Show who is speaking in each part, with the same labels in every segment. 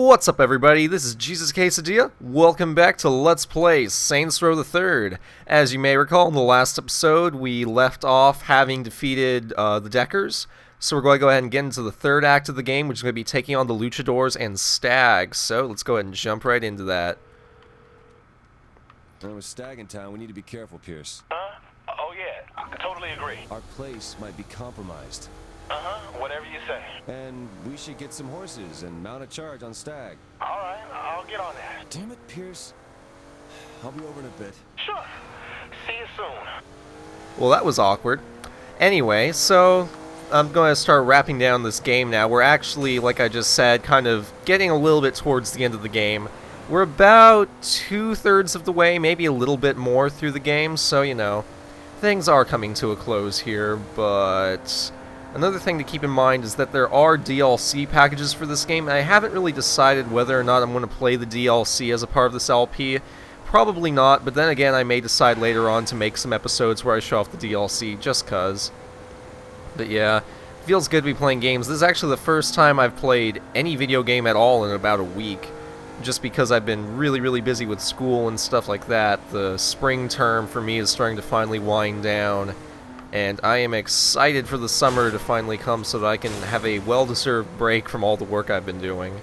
Speaker 1: What's up, everybody? This is Jesus Quesadilla. Welcome back to Let's Play Saints Row the Third. As you may recall, in the last episode, we left off having defeated the Deckers. So we're going to go ahead and get into the third act of the game, which is going to be taking on the Luchadors and STAG. So let's go ahead and jump right into that.
Speaker 2: With STAG in town, we need to be careful, Pierce.
Speaker 3: Oh yeah, I totally agree.
Speaker 2: Our place might be compromised.
Speaker 3: Whatever you say.
Speaker 2: And we should get some horses and mount a charge on STAG.
Speaker 3: Alright, I'll get on that.
Speaker 2: Damn it, Pierce. I'll be over in a bit.
Speaker 3: Sure. See you soon.
Speaker 1: Well, that was awkward. Anyway, so I'm going to start wrapping down this game now. We're actually, like I just said, kind of getting a little bit towards the end of the game. We're about 2/3 of the way, maybe a little bit more through the game, so, you know, things are coming to a close here, but another thing to keep in mind is that there are DLC packages for this game, and I haven't really decided whether or not I'm going to play the DLC as a part of this LP. Probably not, but then again, I may decide later on to make some episodes where I show off the DLC, just cuz. But yeah, feels good to be playing games. This is actually the first time I've played any video game at all in about a week, just because I've been really busy with school and stuff like that. The spring term for me is starting to finally wind down, and I am excited for the summer to finally come so that I can have a well-deserved break from all the work I've been doing.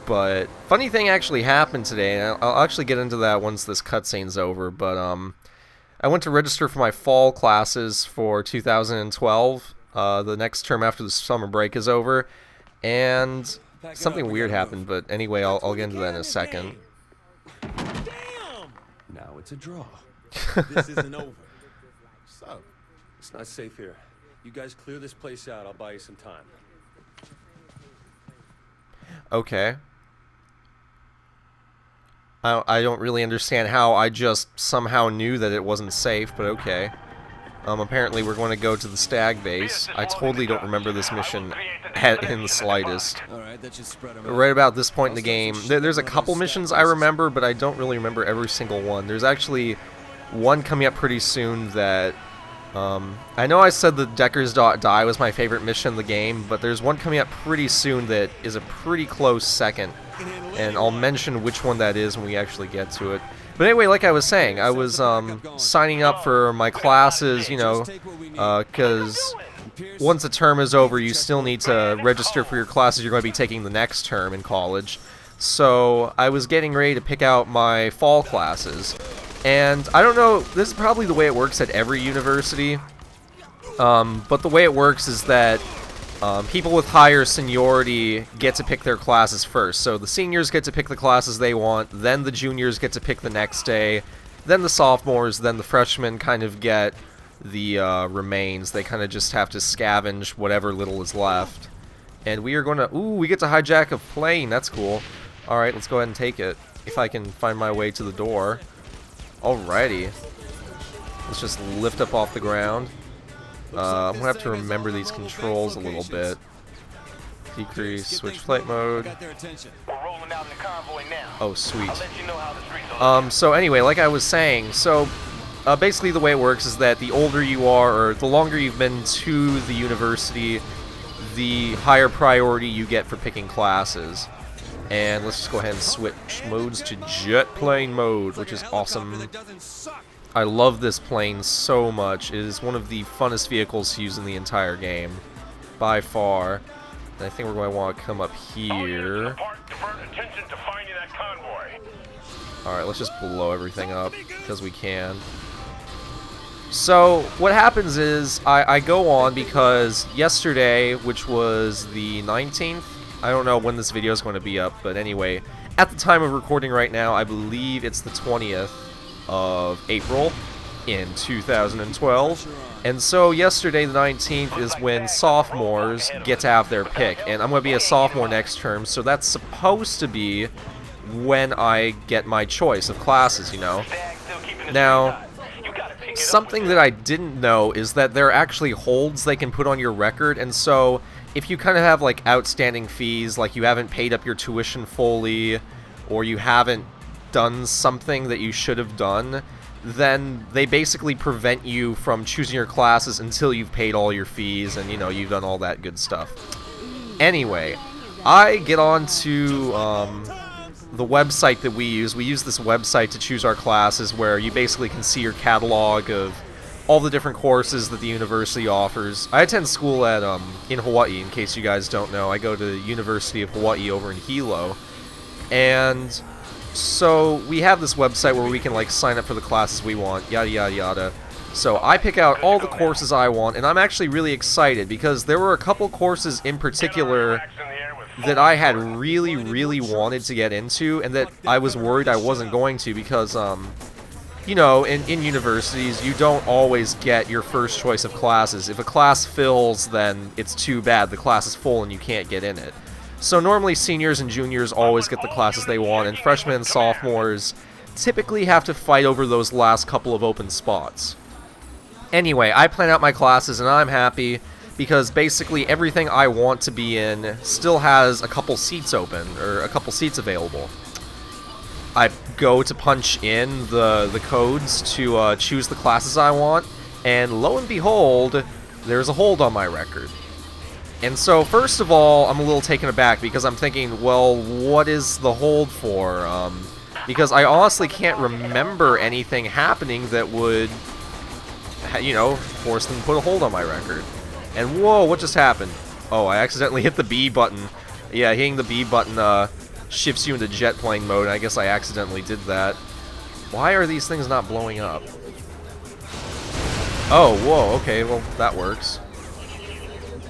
Speaker 1: But funny thing actually happened today, and I'll actually get into that once this cutscene's over, but I went to register for my fall classes for 2012, the next term after the summer break is over, and something weird happened, but anyway, I'll get into that in a second.
Speaker 2: Damn! Now it's a draw.
Speaker 4: This isn't over. So, it's not safe here. You guys clear this place out, I'll buy you some time.
Speaker 1: Okay. I don't really understand how I just somehow knew that it wasn't safe, but okay. Apparently we're going to go to the STAG base. I totally don't remember this mission in the slightest.
Speaker 2: Alright, that should spread them out.
Speaker 1: Right about this point in the game, there's a couple missions I remember, but I don't really remember every single one. There's actually one coming up pretty soon that I know I said the Deckers Die was my favorite mission in the game, but there's one coming up pretty soon that is a pretty close second, and I'll mention which one that is when we actually get to it. But anyway, like I was saying, I was signing up for my classes, you know, because once the term is over, you still need to register for your classes you're going to be taking the next term in college. So I was getting ready to pick out my fall classes. And I don't know, this is probably the way it works at every university, but the way it works is that people with higher seniority get to pick their classes first. So the seniors get to pick the classes they want, then the juniors get to pick the next day, then the sophomores, then the freshmen kind of get the remains. They kind of just have to scavenge whatever little is left. And we are going to, ooh, we get to hijack a plane, that's cool. Alright, let's go ahead and take it, if I can find my way to the door. Alrighty. Let's just lift up off the ground. I'm gonna have to remember these controls a little bit. Decrease, switch flight mode. Oh, sweet. So anyway, like I was saying, so basically the way it works is that the older you are, or the longer you've been to the university, the higher priority you get for picking classes. And let's just go ahead and switch modes to jet plane mode, which is awesome. I love this plane so much. It is one of the funnest vehicles to use in the entire game, by far. And I think we're going to want to come up here. Alright, let's just blow everything up, because we can. So, what happens is, I go on because yesterday, which was the 19th, I don't know when this video is going to be up, but anyway, at the time of recording right now, I believe it's the 20th of April in 2012, and so yesterday, the 19th, is when sophomores get to have their pick, and I'm going to be a sophomore next term, so that's supposed to be when I get my choice of classes, you know. Now, something that I didn't know is that there are actually holds they can put on your record, and so if you kind of have like outstanding fees, like you haven't paid up your tuition fully, or you haven't done something that you should have done, then they basically prevent you from choosing your classes until you've paid all your fees and, you know, you've done all that good stuff. Anyway, I get on to the website that we use. We use this website to choose our classes, where you basically can see your catalog of all the different courses that the university offers. I attend school at in Hawaii, in case you guys don't know. I go to the University of Hawaii over in Hilo, and so we have this website where we can like sign up for the classes we want, yada yada yada. So I pick out all the courses I want, and I'm actually really excited because there were a couple courses in particular that I had really wanted to get into, and that I was worried I wasn't going to because, you know, in universities, you don't always get your first choice of classes. If a class fills, then it's too bad. The class is full and you can't get in it. So normally seniors and juniors always get the classes they want, and freshmen and sophomores typically have to fight over those last couple of open spots. Anyway, I plan out my classes and I'm happy because basically everything I want to be in still has a couple seats open, or a couple seats available. I go to punch in the codes to choose the classes I want, and lo and behold, there's a hold on my record. And so, first of all, I'm a little taken aback because I'm thinking, well, what is the hold for? Because I honestly can't remember anything happening that would, you know, force them to put a hold on my record. And whoa, what just happened? Oh, I accidentally hit the B button. Yeah, hitting the B button shifts you into jet plane mode, and I guess I accidentally did that. Why are these things not blowing up? Oh, whoa, okay, well, that works.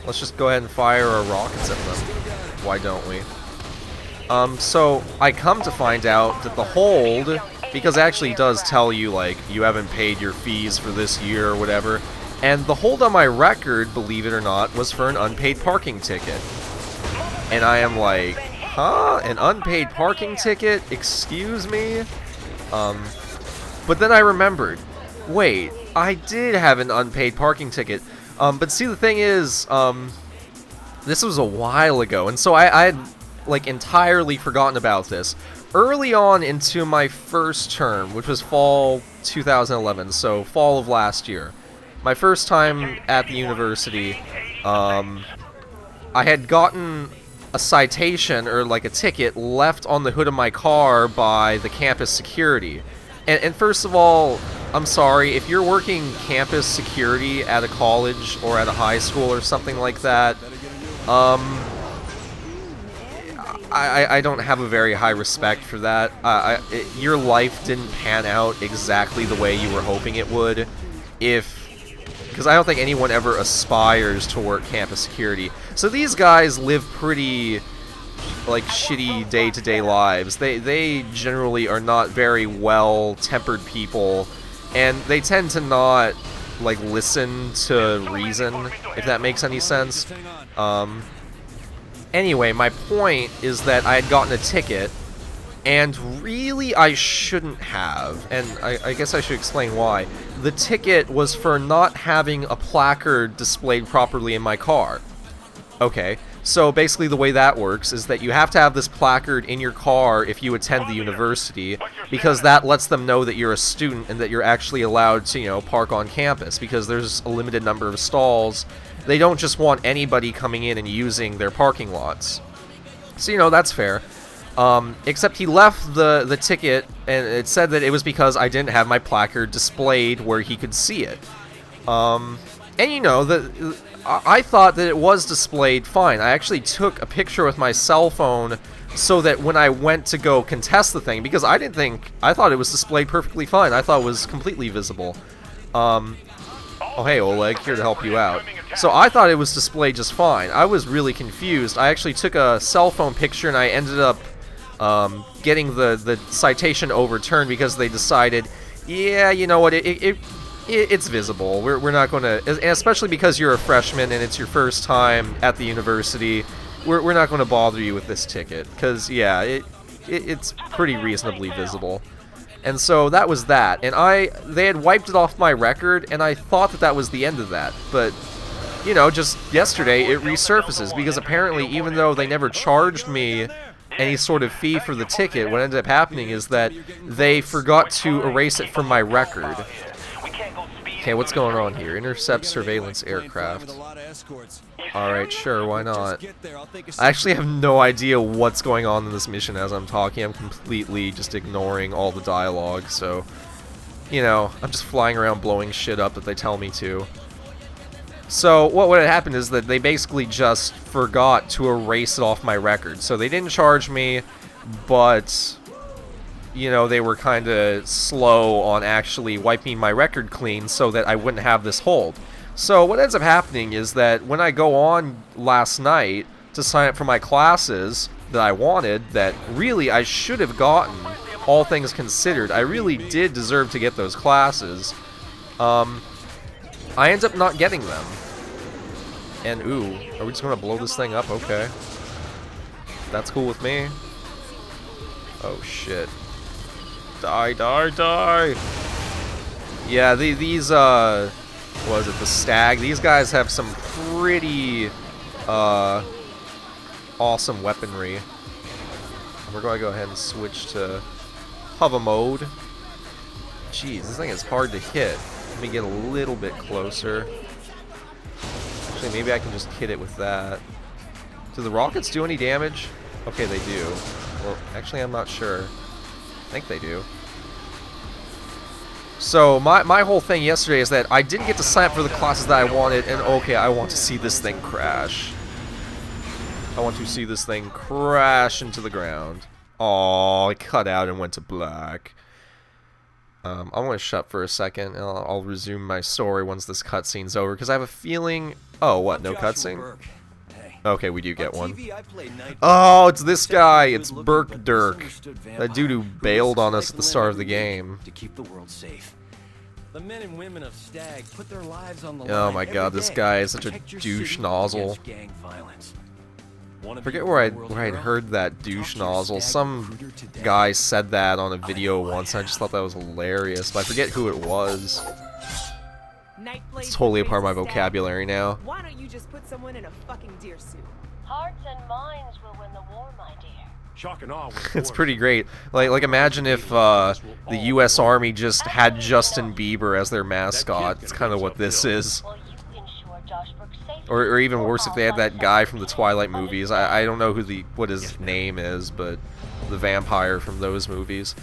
Speaker 1: Let's just go ahead and fire our rockets at them. Why don't we? So, I come to find out that the hold, because it actually does tell you, like, you haven't paid your fees for this year or whatever, and the hold on my record, believe it or not, was for an unpaid parking ticket. And I am like, huh? An unpaid parking ticket? Excuse me? But then I remembered, wait, I did have an unpaid parking ticket. But see, the thing is, this was a while ago, and so I had, like, entirely forgotten about this. Early on into my first term, which was fall 2011, so fall of last year, my first time at the university, I had gotten a citation, or like a ticket, left on the hood of my car by the campus security. And first of all, I'm sorry, if you're working campus security at a college or at a high school or something like that, I don't have a very high respect for that. Your life didn't pan out exactly the way you were hoping it would, because I don't think anyone ever aspires to work campus security. So these guys live pretty, like, shitty day-to-day lives. They generally are not very well-tempered people, and they tend to not, like, listen to reason, if that makes any sense. Anyway, my point is that I had gotten a ticket, and really I shouldn't have, and I guess I should explain why. The ticket was for not having a placard displayed properly in my car. Okay, so basically the way that works is that you have to have this placard in your car if you attend the university, because that lets them know that you're a student and that you're actually allowed to, you know, park on campus, because there's a limited number of stalls. They don't just want anybody coming in and using their parking lots. So, you know, that's fair. Except he left the ticket, and it said that it was because I didn't have my placard displayed where he could see it. And, you know, I thought that it was displayed fine. I actually took a picture with my cell phone so that when I went to go contest the thing, because I thought it was displayed perfectly fine. I thought it was completely visible. Oh, hey, Oleg, here to help you out. So I thought it was displayed just fine. I was really confused. I actually took a cell phone picture, and I ended up getting the citation overturned because they decided, yeah, you know what, it's visible. We're not going to, especially because you're a freshman and it's your first time at the university, we're not going to bother you with this ticket, because, yeah, it's pretty reasonably visible. And so that was that, and they had wiped it off my record, and I thought that was the end of that, but, you know, just yesterday it resurfaces, because apparently even though they never charged me any sort of fee for the ticket, what ended up happening is that they forgot to erase it from my record. Okay, what's going on here? Intercept surveillance aircraft. Alright, sure, why not? I actually have no idea what's going on in this mission as I'm talking. I'm completely just ignoring all the dialogue, so... You know, I'm just flying around blowing shit up that they tell me to. So, what had happened is that they basically just forgot to erase it off my record. So they didn't charge me, but... You know, they were kind of slow on actually wiping my record clean so that I wouldn't have this hold. So what ends up happening is that when I go on last night to sign up for my classes that I wanted, that really I should have gotten, all things considered, I really did deserve to get those classes, I end up not getting them. And ooh, are we just going to blow this thing up? Okay. That's cool with me. Oh shit. Die, die, die! Yeah, these, what was it, the STAG? These guys have some pretty, awesome weaponry. We're going to go ahead and switch to hover mode. Jeez, this thing is hard to hit. Let me get a little bit closer. Actually, maybe I can just hit it with that. Do the rockets do any damage? Okay, they do. Well, actually, I'm not sure. I think they do. So my whole thing yesterday is that I didn't get to sign up for the classes that I wanted, and okay, I want to see this thing crash. I want to see this thing crash into the ground. Oh, it cut out and went to black. I'm going to shut for a second, and I'll resume my story once this cutscene's over, because I have a feeling... Oh, what, no cutscene? Okay, we do get one. Oh, it's this guy. It's Burke Dirk. That dude who bailed on us at the start of the game.
Speaker 4: To keep the world safe. The men and women of STAG put their lives on the
Speaker 1: Oh
Speaker 4: line
Speaker 1: my god, this guy is such a douche nozzle. I forget where I'd heard that douche nozzle. Some guy said that on a video once, and I just thought that was hilarious, but I forget who it was. It's totally a part of my vocabulary now.
Speaker 5: Why don't you just put someone in a fucking deer suit?
Speaker 6: Hearts and minds will win the war, my dear.
Speaker 4: Shock and awe.
Speaker 1: It's pretty great. Like imagine if the U.S. Army just had Justin Bieber as their mascot. It's kind of what this is.
Speaker 6: Well, you ensure Josh Brooks' safety.
Speaker 1: Or even worse, if they had that guy from the Twilight movies. I don't know what his name is, but the vampire from those movies.